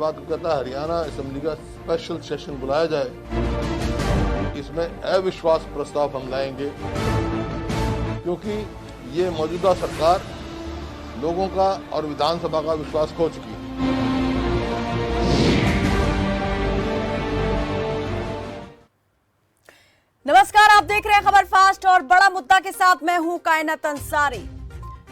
बात को कहता है हरियाणा असेंबली का स्पेशल सेशन बुलाया जाए। इसमें अविश्वास प्रस्ताव हम लाएंगे क्योंकि ये मौजूदा सरकार लोगों का और विधानसभा का विश्वास खो चुकी है। नमस्कार, आप देख रहे हैं खबर फास्ट और बड़ा मुद्दा के साथ मैं हूं कायनात अंसारी।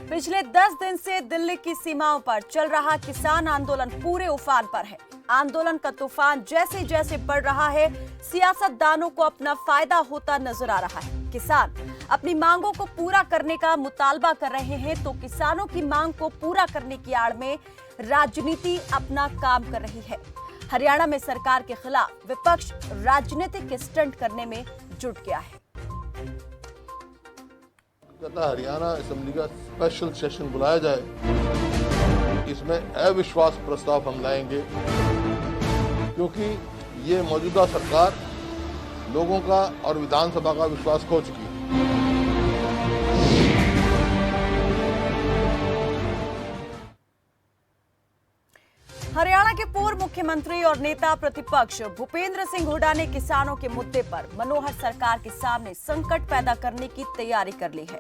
पिछले 10 दिन से दिल्ली की सीमाओं पर चल रहा किसान आंदोलन पूरे उफान पर है। आंदोलन का तूफान जैसे जैसे बढ़ रहा है, सियासतदानों को अपना फायदा होता नजर आ रहा है। किसान अपनी मांगों को पूरा करने का मुतालबा कर रहे हैं तो किसानों की मांग को पूरा करने की आड़ में राजनीति अपना काम कर रही है। हरियाणा में सरकार के खिलाफ विपक्ष राजनीतिक स्टंट करने में जुट गया है। कहता हरियाणा असेंबली का स्पेशल सेशन बुलाया जाए। इसमें अविश्वास प्रस्ताव हम लाएंगे क्योंकि ये मौजूदा सरकार लोगों का और विधानसभा का विश्वास खो चुकी है। हरियाणा के पूर्व मुख्यमंत्री और नेता प्रतिपक्ष भूपेंद्र सिंह हुड्डा ने किसानों के मुद्दे पर मनोहर सरकार के सामने संकट पैदा करने की तैयारी कर ली है।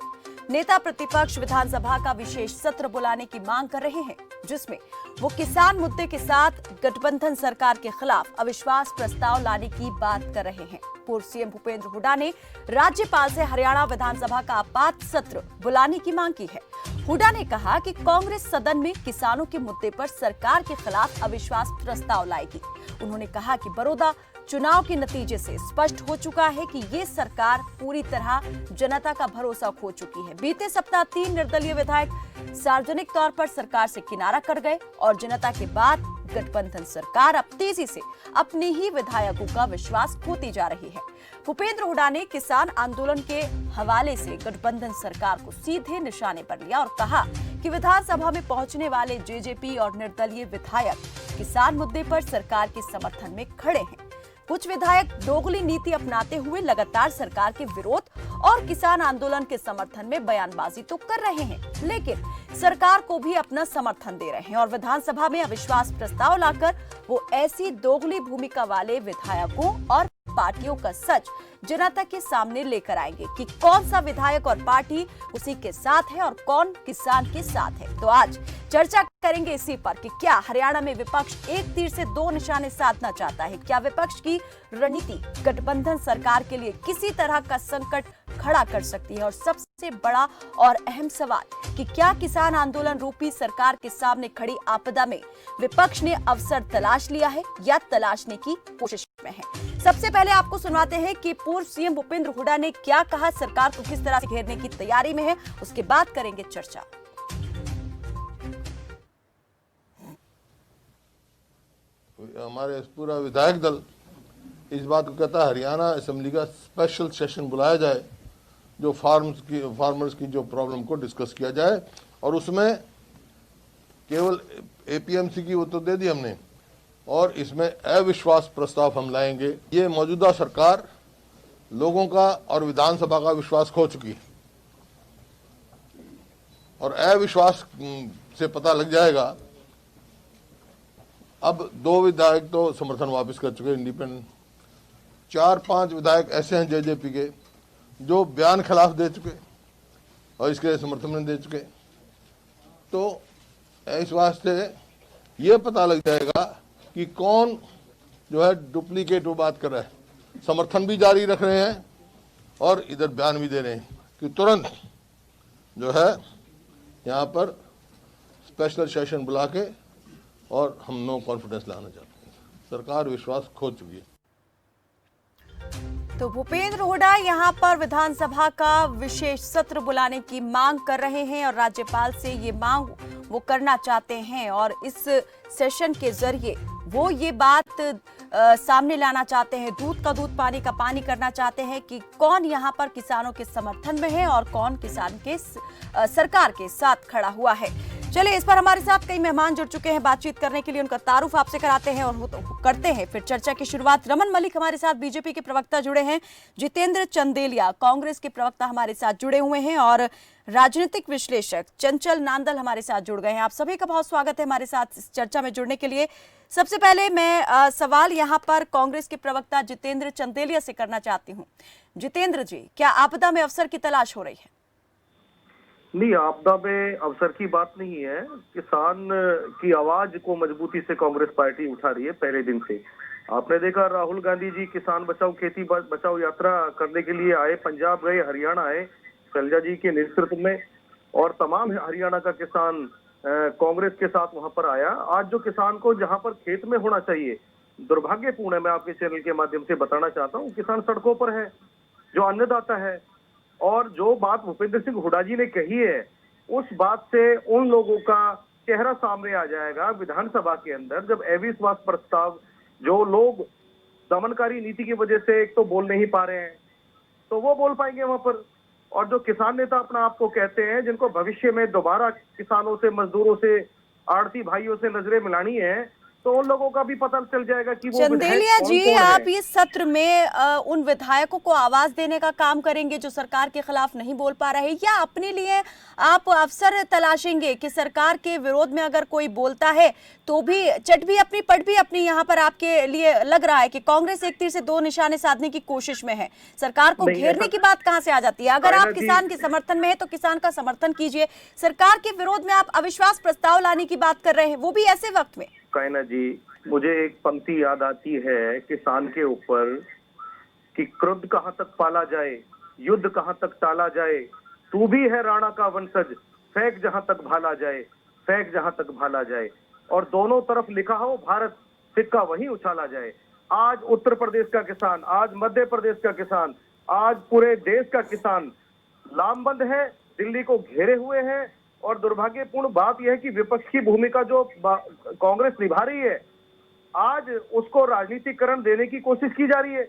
नेता प्रतिपक्ष विधानसभा का विशेष सत्र बुलाने की मांग कर रहे हैं, जिसमें वो किसान मुद्दे के साथ गठबंधन सरकार के खिलाफ अविश्वास प्रस्ताव लाने की बात कर रहे हैं। पूर्व सीएम भूपेंद्र हुड्डा ने राज्यपाल से हरियाणा विधानसभा का आपात सत्र बुलाने की मांग की है। हुड्डा ने कहा कि कांग्रेस सदन में किसानों के मुद्दे पर सरकार के खिलाफ अविश्वास प्रस्ताव लाएगी। उन्होंने कहा कि बड़ौदा चुनाव के नतीजे से स्पष्ट हो चुका है कि ये सरकार पूरी तरह जनता का भरोसा खो चुकी है। बीते सप्ताह 3 निर्दलीय विधायक सार्वजनिक तौर पर सरकार से किनारा कर गए और जनता के बाद गठबंधन सरकार अब तेजी से अपने ही विधायकों का विश्वास खोती जा रही है। भूपेंद्र हुड्डा ने किसान आंदोलन के हवाले से गठबंधन सरकार को सीधे निशाने पर लिया और कहा कि विधानसभा में पहुंचने वाले जेजेपी और निर्दलीय विधायक किसान मुद्दे पर सरकार के समर्थन में खड़े हैं। कुछ विधायक दोगली नीति अपनाते हुए लगातार सरकार के विरोध और किसान आंदोलन के समर्थन में बयानबाजी तो कर रहे हैं, लेकिन सरकार को भी अपना समर्थन दे रहे हैं और विधानसभा में अविश्वास प्रस्ताव लाकर वो ऐसी दोगली भूमिका वाले विधायकों और पार्टियों का सच जनता के सामने लेकर आएंगे कि कौन सा विधायक और पार्टी उसी के साथ है और कौन किसान के साथ है। तो आज चर्चा करेंगे इसी पर कि क्या हरियाणा में विपक्ष एक तीर से 2 निशाने साधना चाहता है। क्या विपक्ष की रणनीति गठबंधन सरकार के लिए किसी तरह का संकट खड़ा कर सकती है, और सबसे बड़ा और अहम सवाल कि क्या किसान आंदोलन रूपी सरकार के सामने खड़ी आपदा में विपक्ष ने अवसर तलाश लिया है या तलाशने की कोशिश में है। सबसे पहले आपको सुनवाते हैं कि पूर्व सीएम भूपेंद्र हुड्डा ने क्या कहा, सरकार को किस तरह से घेरने की तैयारी में है, उसके बाद करेंगे चर्चा। हमारे पूरा विधायक दल इस बात को कहता है हरियाणा असेंबली का स्पेशल सेशन बुलाया जाए, जो फार्मर्स की जो प्रॉब्लम को डिस्कस किया जाए, और उसमें केवल एपीएमसी की वो तो दे दी हमने, और इसमें अविश्वास प्रस्ताव हम लाएंगे। ये मौजूदा सरकार लोगों का और विधानसभा का विश्वास खो चुकी है और अविश्वास से पता लग जाएगा। अब 2 विधायक तो समर्थन वापस कर चुके इंडिपेंडेंट, 4-5 विधायक ऐसे हैं जेजेपी के जो बयान खिलाफ दे चुके और इसके समर्थन में दे चुके। तो इस वास्ते ये पता लग जाएगा कि कौन जो है डुप्लीकेट वो बात कर रहा है, समर्थन भी जारी रख रहे हैं और इधर बयान भी दे रहे हैं कि तुरंत जो है यहाँ पर स्पेशल सेशन बुला के और हम नो कॉन्फिडेंस लाना चाहते हैं। सरकार विश्वास खो चुकी है। तो भूपेंद्र हुड्डा यहां पर विधानसभा का विशेष सत्र बुलाने की मांग कर रहे हैं और राज्यपाल से ये मांग वो करना चाहते हैं और इस सेशन के जरिए वो ये बात सामने लाना चाहते हैं, दूध का दूध पानी का पानी करना चाहते हैं कि कौन यहां पर किसानों के समर्थन में है और कौन किसान के सरकार के साथ खड़ा हुआ है। चलिए, इस पर हमारे साथ कई मेहमान जुड़ चुके हैं बातचीत करने के लिए। उनका तारुफ आपसे कराते हैं और करते हैं फिर चर्चा की शुरुआत। रमन मलिक हमारे साथ बीजेपी के प्रवक्ता जुड़े हैं, जितेंद्र चंदेलिया कांग्रेस के प्रवक्ता हमारे साथ जुड़े हुए हैं और राजनीतिक विश्लेषक चंचल नांदल हमारे साथ जुड़ गए हैं। आप सभी का बहुत स्वागत है हमारे साथ इस चर्चा में जुड़ने के लिए। सबसे पहले मैं सवाल यहाँ पर कांग्रेस के प्रवक्ता जितेंद्र चंदेलिया से करना चाहती हूँ। जितेंद्र जी, क्या आपदा में अवसर की तलाश हो रही है? नहीं, आपदा में अवसर की बात नहीं है। किसान की आवाज को मजबूती से कांग्रेस पार्टी उठा रही है पहले दिन से। आपने देखा राहुल गांधी जी किसान बचाओ खेती बचाओ यात्रा करने के लिए आए, पंजाब गए, हरियाणा आए शैलजा जी के नेतृत्व में, और तमाम हरियाणा का किसान कांग्रेस के साथ वहां पर आया। आज जो किसान को जहां पर खेत में होना चाहिए, दुर्भाग्यपूर्ण है, मैं आपके चैनल के माध्यम से बताना चाहता हूँ, किसान सड़कों पर है जो अन्नदाता है। और जो बात भूपेंद्र सिंह हुड्डा जी ने कही है, उस बात से उन लोगों का चेहरा सामने आ जाएगा विधानसभा के अंदर, जब अविश्वास प्रस्ताव जो लोग दमनकारी नीति की वजह से एक तो बोल नहीं पा रहे हैं, तो वो बोल पाएंगे वहां पर। और जो किसान नेता अपना आपको कहते हैं, जिनको भविष्य में दोबारा किसानों से, मजदूरों से, आड़ती भाइयों से नजरें मिलानी है, तो उन लोगों का भी पता चल जाएगा कि वो चंदेलिया जी, आप इस सत्र में उन विधायकों को आवाज देने का काम करेंगे जो सरकार के खिलाफ नहीं बोल पा रहे, या अपने लिए आप अवसर तलाशेंगे कि सरकार के विरोध में अगर कोई बोलता है तो भी चट भी अपनी पट भी अपनी? यहाँ पर आपके लिए लग रहा है कि कांग्रेस एक तीर से दो निशाने साधने की कोशिश में है, सरकार को घेरने की बात कहां से आ जाती है? अगर आप किसान के समर्थन में है तो किसान का समर्थन कीजिए, सरकार के विरोध में आप अविश्वास प्रस्ताव लाने की बात कर रहे हैं, वो भी ऐसे वक्त में। कायना जी, मुझे एक पंक्ति याद आती है किसान के ऊपर कि क्रोध कहां तक पाला जाए, युद्ध कहां तक टाला जाए, तू भी है राणा का वंशज, फेंक जहां तक भाला जाए, फेंक जहां तक भाला जाए। और दोनों तरफ लिखा हो भारत, सिक्का वहीं उछाला जाए। आज उत्तर प्रदेश का किसान, आज मध्य प्रदेश का किसान, आज पूरे देश का किसान लामबंद है, दिल्ली को घेरे हुए हैं। और दुर्भाग्यपूर्ण बात यह है कि विपक्ष की भूमिका जो कांग्रेस निभा रही है, आज उसको राजनीतिकरण देने की कोशिश की जा रही है।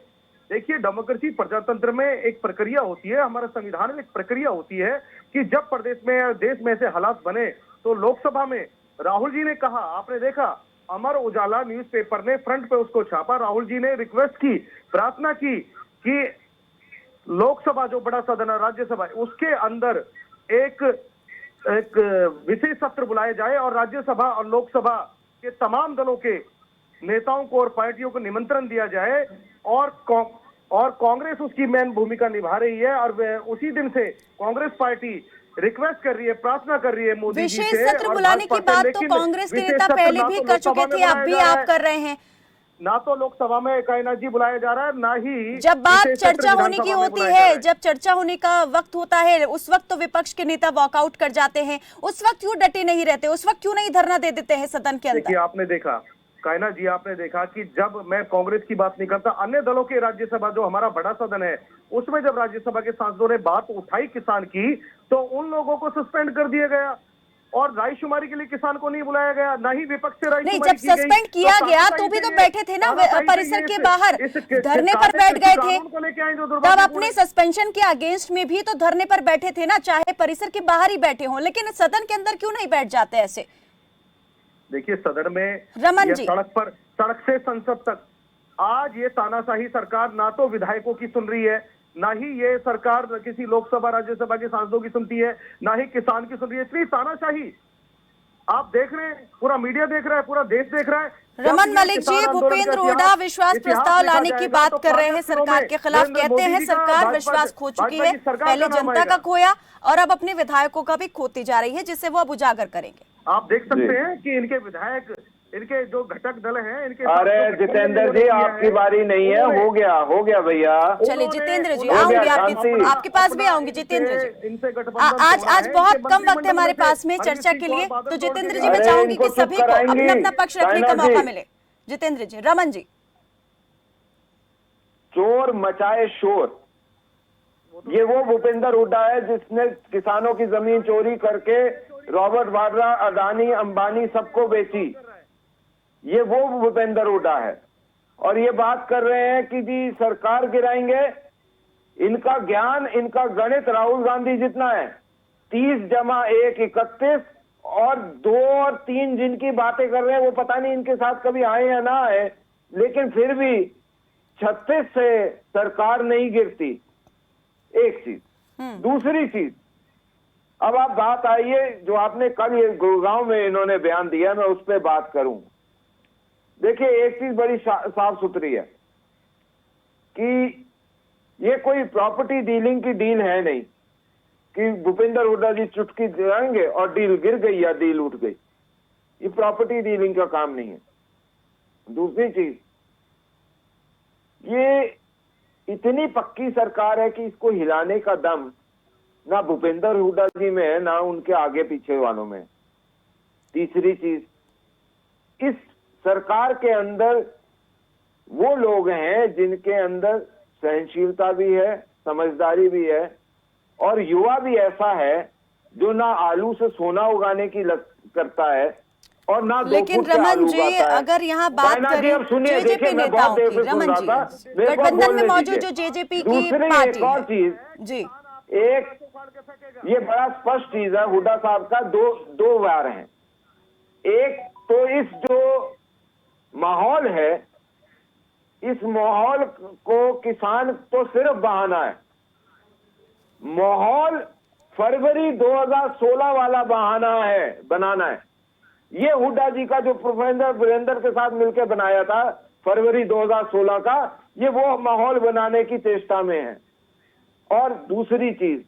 देखिए, डेमोक्रेसी प्रजातंत्र में एक प्रक्रिया होती है, हमारे संविधान में एक प्रक्रिया होती है कि जब प्रदेश में, देश में ऐसे हालात बने, तो लोकसभा में राहुल जी ने कहा, आपने देखा अमर उजाला न्यूज़पेपर ने फ्रंट पे उसको छापा, राहुल जी ने रिक्वेस्ट की, प्रार्थना की कि लोकसभा जो बड़ा सदन है, राज्यसभा, उसके अंदर एक विशेष सत्र बुलाया जाए और राज्यसभा और लोकसभा के तमाम दलों के नेताओं को और पार्टियों को निमंत्रण दिया जाए। और कांग्रेस उसकी मेन भूमिका निभा रही है। और उसी दिन से कांग्रेस पार्टी रिक्वेस्ट कर रही है, प्रार्थना कर रही है मोदी जी से। विशेष सत्र बुलाने की बात तो कांग्रेस के नेता पहले भी कर चुके थे, अब भी आप कर रहे हैं। ना तो लोकसभा में कायनात जी बुलाया जा रहा है, ना ही जब बात चर्चा होने की होती है, जब चर्चा होने का वक्त होता है, उस वक्त तो विपक्ष के नेता वॉकआउट कर जाते हैं। उस वक्त क्यों डटे नहीं रहते? उस वक्त क्यों नहीं धरना दे देते हैं सदन के अंदर? देखिए, आपने देखा कायनात जी, आपने देखा कि जब मैं कांग्रेस की बात नहीं करता, अन्य दलों के राज्यसभा जो हमारा बड़ा सदन है, उसमें जब राज्यसभा के सांसदों ने बात उठाई किसान की, तो उन लोगों को सस्पेंड कर दिया गया और रायशुमारी के लिए किसान को नहीं बुलाया गया, ना ही विपक्ष से रायशुमारी नहीं, जब सस्पेंड किया गया तो भी तो बैठे थे ना परिसर के बाहर, धरने पर बैठ गए थे। तब अपने सस्पेंशन के अगेंस्ट में भी तो धरने पर बैठे थे ना, चाहे परिसर के बाहर ही बैठे हों, लेकिन सदन के अंदर क्यों नहीं बैठ जाते ऐसे? देखिए, सदन में, रमन जी, सड़क पर, सड़क से संसद तक, आज ये तानाशाही सरकार ना तो विधायकों की सुन रही है, ना ही ये सरकार किसी लोकसभा राज्यसभा के सांसदों की सुनती है, ना ही किसान की सुन रही है। इतनी तानाशाही आप देख रहे हैं, पूरा मीडिया देख रहा है, पूरा देश देख रहा है। रमन मलिक जी, भूपेंद्र हुड्डा विश्वास प्रस्ताव लाने की बात कर रहे हैं सरकार के खिलाफ, कहते हैं सरकार विश्वास खो चुकी है, पहले जनता का खोया और अब अपने विधायकों का भी खोती जा रही है, जिसे वो अब उजागर करेंगे। आप देख सकते हैं कि इनके विधायक, इनके जो घटक दल हैं, इनके, अरे जितेंद्र जी, आपकी बारी नहीं है, हो गया भैया। चलिए जितेंद्र जी, आऊंगी आपके पास भी आऊंगी। जितेंद्र जी, आज बहुत कम वक्त है हमारे पास में चर्चा के लिए, तो जितेंद्र जी मैं चाहूंगी कि सभी को अपना अपना पक्ष रखने का मौका मिले। जितेंद्र जी, रमन जी, चोर मचाए शोर, ये वो भूपेंद्र हुड्डा है जिसने किसानों की जमीन चोरी करके रॉबर्ट वाड्रा, अदानी, अंबानी सबको बेची। ये वो भूपेंद्र हुड्डा है और ये बात कर रहे हैं कि जी सरकार गिराएंगे। इनका ज्ञान, इनका गणित राहुल गांधी जितना है। 30 + 1 = 31 और 2 और 3 जिनकी बातें कर रहे हैं वो पता नहीं इनके साथ कभी आए या ना आए, लेकिन फिर भी 36 से सरकार नहीं गिरती। एक चीज। दूसरी चीज, अब आप बात आइए जो आपने कल ये गुड़गांव में इन्होंने बयान दिया, मैं उस पर बात करूं। देखिए, एक चीज बड़ी साफ सुथरी है कि ये कोई प्रॉपर्टी डीलिंग की डील है नहीं कि भूपेंद्र हुड्डा जी चुटकी जाएंगे और डील गिर गई या डील उठ गई। ये प्रॉपर्टी डीलिंग का काम नहीं है। दूसरी चीज, ये इतनी पक्की सरकार है कि इसको हिलाने का दम ना भूपेंद्र हुड्डा जी में है, ना उनके आगे पीछे वालों में। तीसरी चीज, इस सरकार के अंदर वो लोग हैं जिनके अंदर सहनशीलता भी है, समझदारी भी है, और युवा भी ऐसा है जो ना आलू से सोना उगाने की करता है और ना लेकिन रमन जी, अगर यहाँ बात करें जेजेपी नेताओं की, रमन जी, गठबंधन में मौजूद जो जेजेपी की पार्टी एक और चीज जी, एक ये बड़ा स्पष्ट चीज है, हुड्डा साहब का दो वार हैं। एक तो इस जो माहौल है, इस माहौल को किसान तो सिर्फ बहाना है। माहौल फरवरी 2016 वाला बहाना है, बनाना है। ये हुड्डा जी का जो प्रोफेसर वीरेंद्र के साथ मिलकर बनाया था फरवरी 2016 का, ये वो माहौल बनाने की चेष्टा में है। और दूसरी चीज,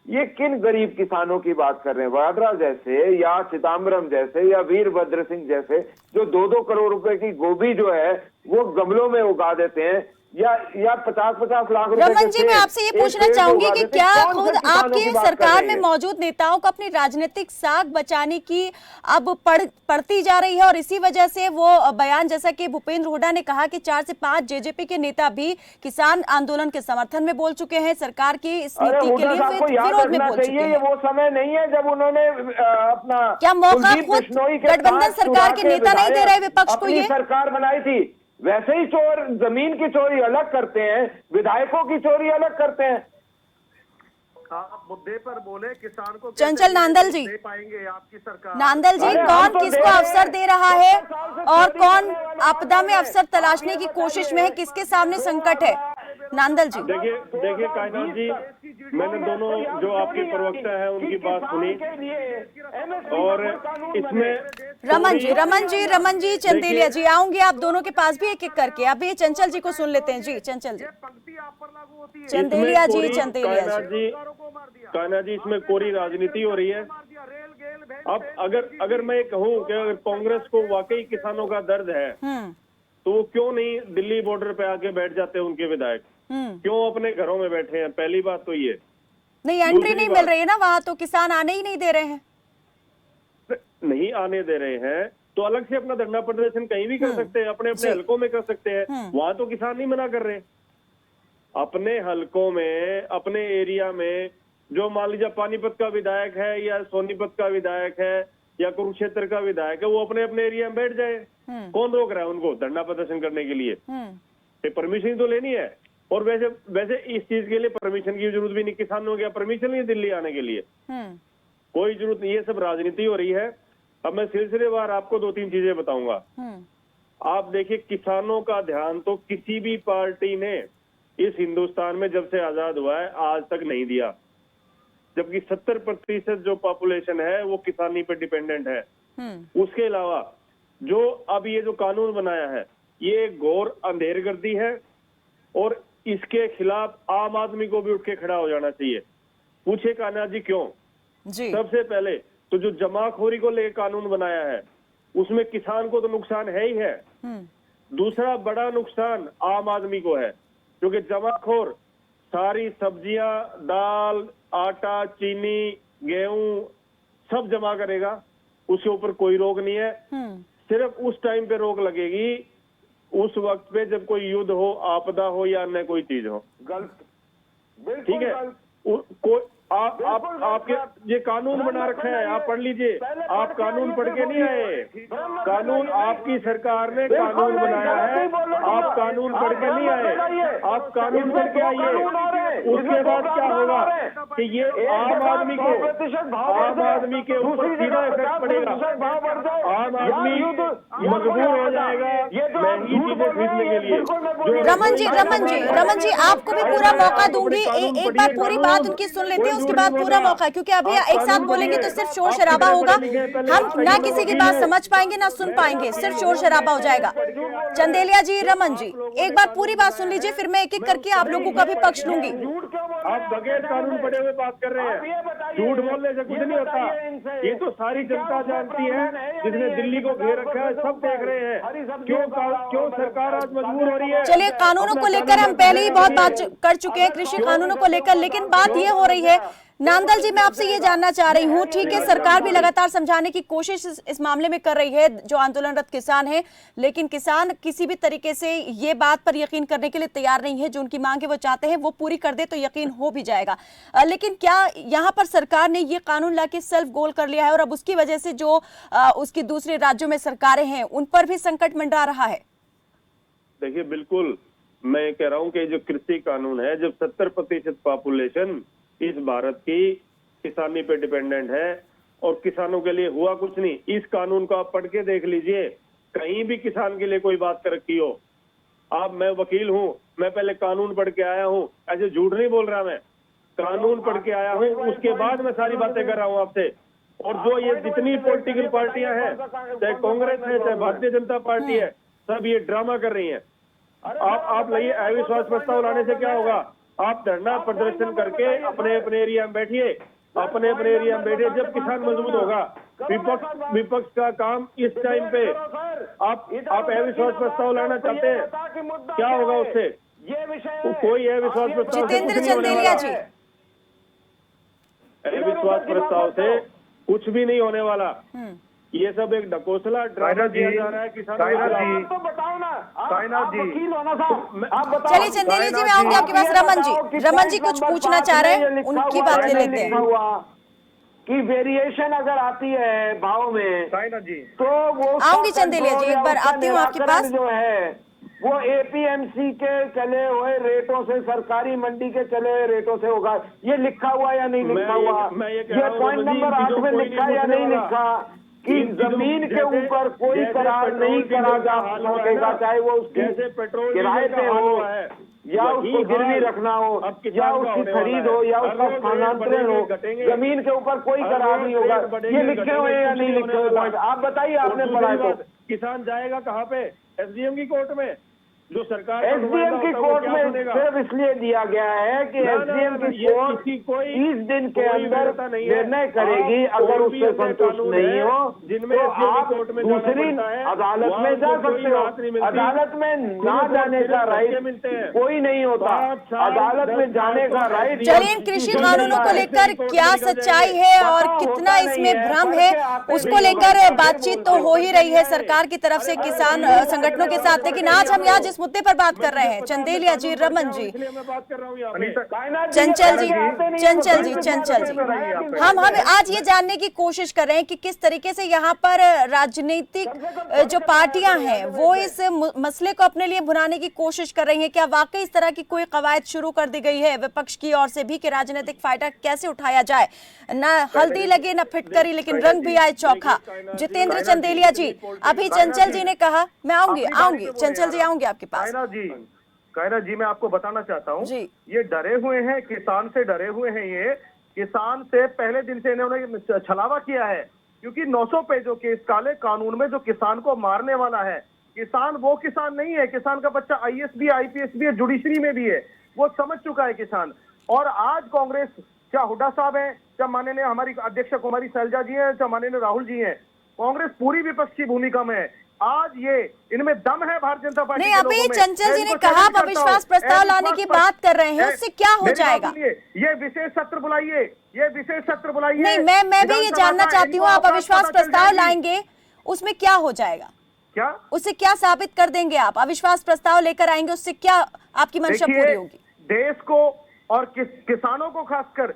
ये किन गरीब किसानों की बात कर रहे हैं? वाड्रा जैसे या चिदम्बरम जैसे या वीरभद्र सिंह जैसे जो 2-2 करोड़ रुपए की गोभी जो है वो गमलों में उगा देते हैं, या 50-50 लाख रुपए। रमन जी, मैं आपसे ये पूछना चाहूंगी कि क्या खुद आपकी सरकार में मौजूद नेताओं को अपनी राजनीतिक साख बचाने की अब पड़ती जा रही है, और इसी वजह से वो बयान, जैसा कि भूपेंद्र हुड्डा ने कहा कि 4 से 5 जेजेपी के नेता भी किसान आंदोलन के समर्थन में बोल चुके हैं, सरकार की इस नीति के लिए विरोध में बोल चुके हैं। ये वो समय नहीं है जब उन्होंने अपना क्या मौका खुद गठबंधन सरकार के नेता नहीं दे रहे विपक्ष को? ये सरकार बनाई थी, वैसे ही चोर जमीन की चोरी अलग करते हैं, विधायकों की चोरी अलग करते हैं। आप मुद्दे पर बोले, किसान को चंचल नांदल जी, दे पाएंगे आपकी सरकार? नांदल जी, कौन किसको अवसर दे रहा है और कौन आपदा में अवसर तलाशने की कोशिश में है? किसके सामने संकट है? नांदल जी, देखिए कायनात जी, मैंने दोनों जो आपके प्रवक्ता है उनकी बात सुनी, और इसमें रमन जी चंदेलिया जी, आऊंगी आप दोनों के पास भी एक एक करके। अभी चंचल जी को सुन लेते हैं। जी चंचल जी, चंदेलिया जी, चंदेलिया जी। कायनात जी, इसमें कोरी राजनीति हो रही है। अब अगर मैं कहूँ कि अगर कांग्रेस को वाकई किसानों का दर्द है तो वो क्यों नहीं दिल्ली बॉर्डर पे आके बैठ जाते हैं उनके विधायक? क्यों अपने घरों में बैठे हैं? पहली बात तो ये नहीं, एंट्री नहीं मिल रही है ना वहां, तो किसान आने ही नहीं दे रहे हैं। नहीं आने दे रहे हैं तो अलग से अपना धरना प्रदर्शन कहीं भी कर सकते हैं, अपने हलकों में कर सकते हैं। वहां तो किसान नहीं मना कर रहे। अपने हलकों में, अपने एरिया में, जो मान लीजिए पानीपत का विधायक है या सोनीपत का विधायक है या कुरुक्षेत्र का विधायक है, वो अपने अपने एरिया में बैठ जाए। कौन रोक रहा है उनको धरना प्रदर्शन करने के लिए? परमिशन तो लेनी है। और वैसे इस चीज के लिए परमिशन की जरूरत भी नहीं, किसानों की परमिशन नहीं दिल्ली आने के लिए, कोई जरूरत नहीं। ये सब राजनीति हो रही है। अब मैं सिलसिलेवार आपको 2-3 चीजें बताऊंगा। आप देखिए, किसानों का ध्यान तो किसी भी पार्टी ने इस हिंदुस्तान में जब से आजाद हुआ है आज तक नहीं दिया, जबकि 70% जो पॉपुलेशन है वो किसानी पर डिपेंडेंट है। उसके अलावा जो अब ये जो कानून बनाया है ये घोर अंधेरगर्दी है, और इसके खिलाफ आम आदमी को भी उठ के खड़ा हो जाना चाहिए। पूछे कान्हा जी क्यों? सबसे पहले तो जो जमाखोरी को लेकर कानून बनाया है उसमें किसान को तो नुकसान है ही है, दूसरा बड़ा नुकसान आम आदमी को है, क्योंकि जमाखोर सारी सब्जियां, दाल, आटा, चीनी, गेहूं सब जमा करेगा, उसके ऊपर कोई रोक नहीं है। सिर्फ उस टाइम पे रोक लगेगी उस वक्त पे जब कोई युद्ध हो, आपदा हो या अन्य कोई चीज हो। गलत, ठीक है। आपके ये कानून बना रखा है, आप पढ़ लीजिए। आप कानून पढ़ के नहीं आए, कानून आपकी सरकार ने कानून बनाया है, आप कानून पढ़ के नहीं आए, आप कानून पढ़ के आइए। उसके बाद क्या होगा कि ये आम आदमी के ऊपर सीधा इफेक्ट पड़ेगा। आम आदमी मजबूर हो जाएगा महंगी चीजें खरीदने के लिए। रमन जी आपको भी पूरा मौका दूंगी, एक बार पूरी बात उनकी सुन लेते हैं, उसके बाद पूरा मौका, क्योंकि अभी एक साथ बोलेंगे तो सिर्फ शोर शराबा होगा, हम ना किसी की बात समझ पाएंगे ना सुन पाएंगे, सिर्फ शोर शराबा हो जाएगा। चंदेलिया जी, रमन जी, एक बार पूरी बात सुन लीजिए, फिर मैं एक एक करके आप लोगों का भी पक्ष लूंगी। आप बगैर कानून पढ़े हुए बात कर रहे हैं, झूठ बोलने से कुछ नहीं होता। ये तो सारी जनता जानती है, जिसने दिल्ली को घेर रखा है, सब देख रहे हैं। क्यों सरकार आज मजबूर हो रही है? चलिए, कानूनों को लेकर हम पहले ही बहुत बात कर चुके हैं, कृषि कानूनों को लेकर, लेकिन बात ये हो रही है, नांदल जी मैं आपसे ये जानना चाह रही हूँ, ठीक है सरकार भी लगातार समझाने की कोशिश इस मामले में कर रही है जो आंदोलनरत किसान हैं, लेकिन किसान किसी भी तरीके से ये बात पर यकीन करने के लिए तैयार नहीं है, जो उनकी मांग है वो चाहते हैं वो पूरी कर दे तो यकीन हो भी जाएगा। लेकिन क्या यहाँ पर सरकार ने ये कानून लाके सेल्फ गोल कर लिया है और अब उसकी वजह से जो उसकी दूसरे राज्यों में सरकारें हैं उन पर भी संकट मंडरा रहा है? देखिए, बिल्कुल मैं कह रहा हूँ कि जो कृषि कानून है, जब 70% पॉपुलेशन इस भारत की किसानी पे डिपेंडेंट है और किसानों के लिए हुआ कुछ नहीं, इस कानून को आप पढ़ के देख लीजिए, कहीं भी किसान के लिए कोई बात कर रखी हो। आप, मैं वकील हूँ, मैं पहले कानून पढ़ के आया हूँ, ऐसे झूठ नहीं बोल रहा, मैं कानून पढ़ के आया हूँ, उसके बाद मैं सारी बातें कर रहा हूँ आपसे। और जो ये जितनी पॉलिटिकल पार्टियां हैं, चाहे कांग्रेस है चाहे भारतीय जनता पार्टी है, सब ये ड्रामा कर रही है। आप लाइए, अविश्वास प्रस्ताव लाने से क्या होगा? आप धरना प्रदर्शन करके अपने एरिया में बैठिए, अपने एरिया में बैठिए। जब किसान मजबूत होगा, विपक्ष का काम इस टाइम पे आप अविश्वास प्रस्ताव लाना चाहते हैं, क्या होगा उससे? कोई अविश्वास प्रस्ताव जितेंद्र चंदेलिया जी, अविश्वास प्रस्ताव से कुछ भी नहीं होने वाला। ये सब एक ढकोसला ड्रामा किया जा रहा है किसानों के खिलाफ। तो बताओ ना, साइनाथ जी, वकील हो ना साहब, आप बताओ। चलिए चंदेलिया जी मैं आऊंगी आपके पास। रमन जी कुछ पूछना चाह रहे हैं, उनकी बात ले लेते हैं। कि वेरिएशन अगर आती है भाव में साइनाथ जी, तो वो आऊंगी चंदेलिया जी, एक बार आती हूँ आपके पास। जो है वो एपीएमसी के चले हुए रेटों से, सरकारी मंडी के चले हुए रेटों से होगा। ये लिखा हुआ या नहीं लिखा हुआ? ये पॉइंट नंबर 8 में लिखा या नहीं लिखा कि जमीन के ऊपर कोई करार नहीं करा जा सकेगा, चाहे वो उसकी किराए पे हो या उसको गिरवी रखना हो या उसकी खरीद हो या उसका स्थानांतरण हो, जमीन के ऊपर कोई करार नहीं होगा। ये लिखे हुए या नहीं लिखे हुए पॉइंट आप बताइए, आपने पढ़ा है तो। किसान जाएगा कहाँ पे? एसडीएम की कोर्ट में, जो सरकार एसडीएम की कोर्ट में सिर्फ इसलिए दिया गया है कि एसडीएम की कोर्ट 30 दिन के अंदर निर्णय करेगी, अगर उससे संतुष्ट नहीं हो तो आप दूसरी अदालत में जा सकते हो। अदालत में ना जाने का राइट कोई नहीं होता, अदालत में जाने का राइट। चलिए, इन कृषि कानूनों को लेकर क्या सच्चाई है और कितना इसमें भ्रम है उसको लेकर बातचीत तो हो ही रही है सरकार की तरफ से किसान संगठनों के साथ, लेकिन आज हम यहाँ जिस मुद्दे पर बात कर रहे हैं, चंदेलिया जी, रमन जी, चंचल जी, हम आज ये जानने की कोशिश कर रहे हैं कि किस तरीके से यहाँ पर राजनीतिक जो पार्टियां हैं वो इस मसले को अपने लिए भुनाने की कोशिश कर रही हैं। क्या वाकई इस तरह की कोई कवायद शुरू कर दी गई है विपक्ष की ओर से भी कि राजनीतिक फायदा कैसे उठाया जाए, ना हल्दी लगे ना फिटकरी लेकिन रंग भी आए चौखा? जितेंद्र चंदेलिया जी, अभी चंचल जी ने कहा, मैं आऊंगी चंचल जी, आऊंगी आपके पास। कायनाथ जी, मैं आपको बताना चाहता हूँ, ये डरे हुए हैं, किसान से डरे हुए हैं। ये किसान से पहले दिन से इन्होंने छलावा किया है, क्योंकि 900 पेजों के इस काले कानून में जो किसान को मारने वाला है, किसान वो किसान नहीं है, किसान का बच्चा आईएएस भी, आईपीएस भी है, जुडिशरी में भी है, वो समझ चुका है किसान। और आज कांग्रेस, चाहे हुड्डा साहब है, चाहे माननीय हमारी अध्यक्ष कुमारी शैलजा जी है, चाहे माननीय राहुल जी है, कांग्रेस पूरी विपक्ष की भूमिका में है। आज ये इनमें दम है भारतीय जनता पार्टी नहीं, अभी चंचल जी ने कहा आप अविश्वास प्रस्ताव लाने की बात कर रहे हैं, उससे क्या हो जाएगा? ये विशेष सत्र बुलाइए, ये विशेष सत्र बुलाइए। नहीं, मैं भी ये जानना चाहती हूँ, आप अविश्वास प्रस्ताव लाएंगे उसमें क्या हो जाएगा? क्या उससे क्या साबित कर देंगे आप? अविश्वास प्रस्ताव लेकर आएंगे, उससे क्या आपकी मंशा पूरी होगी? देश को और किसानों को खासकर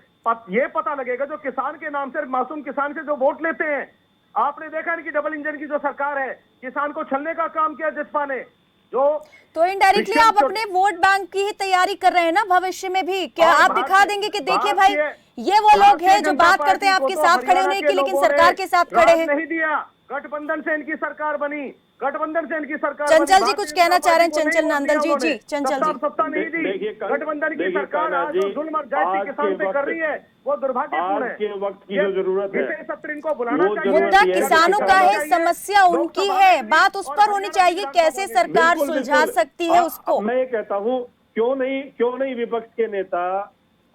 ये पता लगेगा, जो किसान के नाम से, मासूम किसान से जो वोट लेते हैं। आपने देखा नहीं कि डबल इंजन की जो सरकार है, किसान को छलने का काम किया जसपा ने। जो तो इनडायरेक्टली आप अपने वोट बैंक की ही तैयारी कर रहे हैं ना भविष्य में भी? क्या आप दिखा देंगे कि देखिए भाई ये वो लोग हैं जो बात करते हैं आपके साथ खड़े होने की, लेकिन सरकार के साथ खड़े हैं? नहीं दिया, गठबंधन से इनकी सरकार बनी, गठबंधन से इनकी सरकार। चंचल जी कुछ कहना चाह रहे हैं? चंचल नंदन जी, जी चंचल जी। सत्ता नहीं दी, गठबंधन की सरकार आज जो जुल्म और जाति किसान पे कर रही है वो दुर्भाग्यपूर्ण है। आज के वक्त की जो जरूरत है सत्र इनको बुलाना चाहिए। मुद्दा किसानों का है, समस्या उनकी है, बात उस पर होनी चाहिए। कैसे सरकार सुलझा सकती है उसको? मैं ये कहता हूँ क्यों नहीं विपक्ष के नेता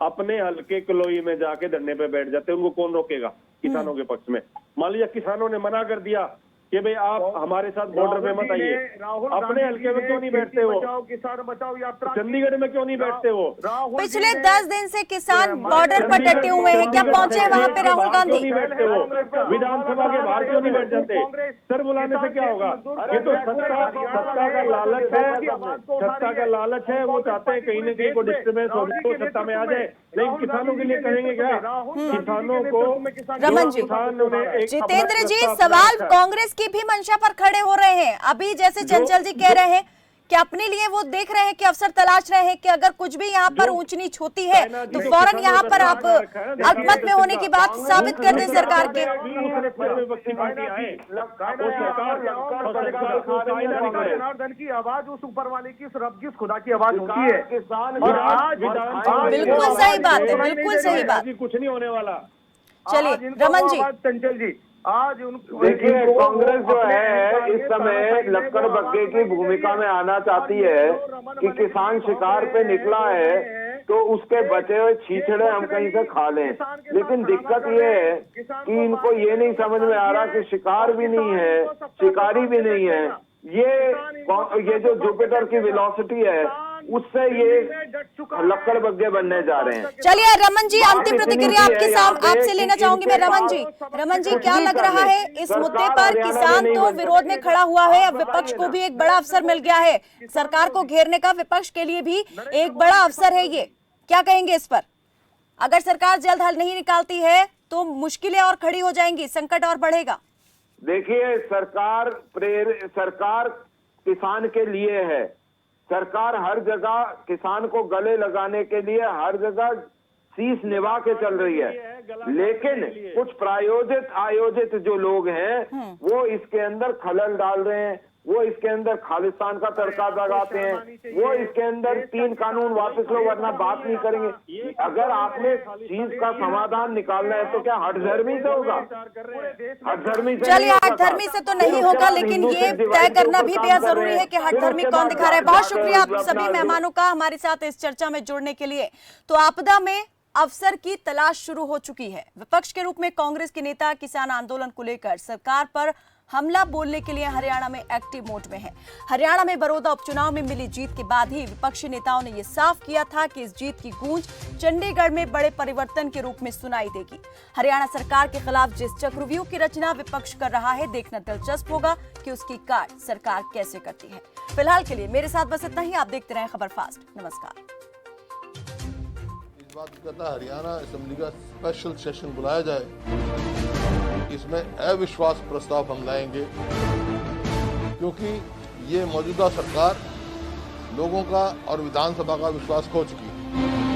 अपने हल्के कलोई में जाके धरने पे बैठ जाते? उनको कौन रोकेगा किसानों के पक्ष में? मान लीजिए किसानों ने मना कर दिया कि भाई आप हमारे साथ बॉर्डर पे मत आइए, अपने हल्के में क्यों नहीं बैठते हो? किसान बचाओ यात्रा चंडीगढ़ में क्यों नहीं बैठते हो? पिछले 10 दिन से किसान बॉर्डर पर डटे हुए हैं, क्या पहुंचे वहां पे राहुल गांधी? नहीं बैठते हो? विधानसभा के बाहर क्यों नहीं बैठ जाते? सर बुलाने से क्या होगा? ये तो सत्ता का लालच है, सत्ता का लालच है। वो चाहते हैं कहीं ना कहीं को डिस्टर्बेंस हो तो सत्ता में आ जाए, लेकिन किसानों के लिए कहेंगे क्या? किसानों को रमन जी, जितेंद्र जी, सवाल कांग्रेस की भी मंशा पर खड़े हो रहे हैं। अभी जैसे चंचल जी कह रहे हैं कि अपने लिए वो देख रहे हैं कि अवसर तलाश रहे हैं कि अगर कुछ भी यहाँ पर ऊंच नीच होती है तो फौरन यहाँ पर आप अल्पमत में होने की बात साबित कर दें सरकार के। जनार्दन की आवाज उस ऊपर वाले की, रब की, खुदा की आवाज होती है। और आज बिल्कुल सही बात है, बिल्कुल सही बात। कुछ नहीं होने वाला। चलिए रमन जी, चंचल जी, आज देखिए कांग्रेस जो है इस समय लक्कड़ बग्गे की भूमिका में आना चाहती है कि किसान शिकार पे निकला है तो उसके बचे हुए छीछड़े हम कहीं से खा लें। लेकिन दिक्कत ये है कि इनको ये नहीं समझ में आ रहा कि शिकार भी नहीं है, शिकारी भी नहीं है। ये जो जुपिटर की वेलोसिटी है उससे ये लक्कड़ बग्गे बनने जा रहे हैं। चलिए रमन जी, अंतिम प्रतिक्रिया आपसे लेना चाहूंगी मैं। रमन जी क्या लग रहा है इस मुद्दे पर? किसान तो विरोध में खड़ा हुआ है, अब विपक्ष को भी एक बड़ा अवसर मिल गया है, सरकार को घेरने का विपक्ष के लिए भी एक बड़ा अवसर है ये। क्या कहेंगे इस पर? अगर सरकार जल्द हल नहीं निकालती है तो मुश्किलें और खड़ी हो जाएंगी, संकट और बढ़ेगा। देखिए सरकार किसान के लिए है। सरकार हर जगह किसान को गले लगाने के लिए हर जगह शीश निभा के चल रही है, लेकिन कुछ प्रायोजित आयोजित जो लोग हैं वो इसके अंदर खलल डाल रहे हैं, वो इसके अंदर खालिस्तान का तड़का लगाते हैं, वो इसके अंदर 3 कानून वापस लो वरना बात नहीं करेंगे। अगर आपने चीज का समाधान निकालना है तो क्या हठधर्मी से होगा? हठधर्मी से चलिए, हठधर्मी से तो नहीं होगा, लेकिन ये तय करना भी बेहद जरूरी है कि हठधर्मी कौन दिखा रहा है। बहुत शुक्रिया आप सभी मेहमानों का हमारे साथ इस चर्चा में जुड़ने के लिए। तो आपदा में अवसर की तलाश शुरू हो चुकी है। विपक्ष के रूप में कांग्रेस के नेता किसान आंदोलन को लेकर सरकार पर हमला बोलने के लिए हरियाणा में एक्टिव मोड में है। हरियाणा में बड़ौदा उपचुनाव में मिली जीत के बाद ही विपक्षी नेताओं ने यह साफ किया था कि इस जीत की गूंज चंडीगढ़ में बड़े परिवर्तन के रूप में सुनाई देगी। हरियाणा सरकार के खिलाफ जिस चक्रव्यूह की रचना विपक्ष कर रहा है, देखना दिलचस्प होगा कि उसकी काट सरकार कैसे करती है। फिलहाल के लिए मेरे साथ बस इतना ही। आप देखते रहें खबर फास्ट। नमस्कार। इस बात की कहता हरियाणा असेंबली का स्पेशल सेशन बुलाया जाए, इसमें अविश्वास प्रस्ताव हम लाएंगे, क्योंकि ये मौजूदा सरकार लोगों का और विधानसभा का विश्वास खो चुकी है।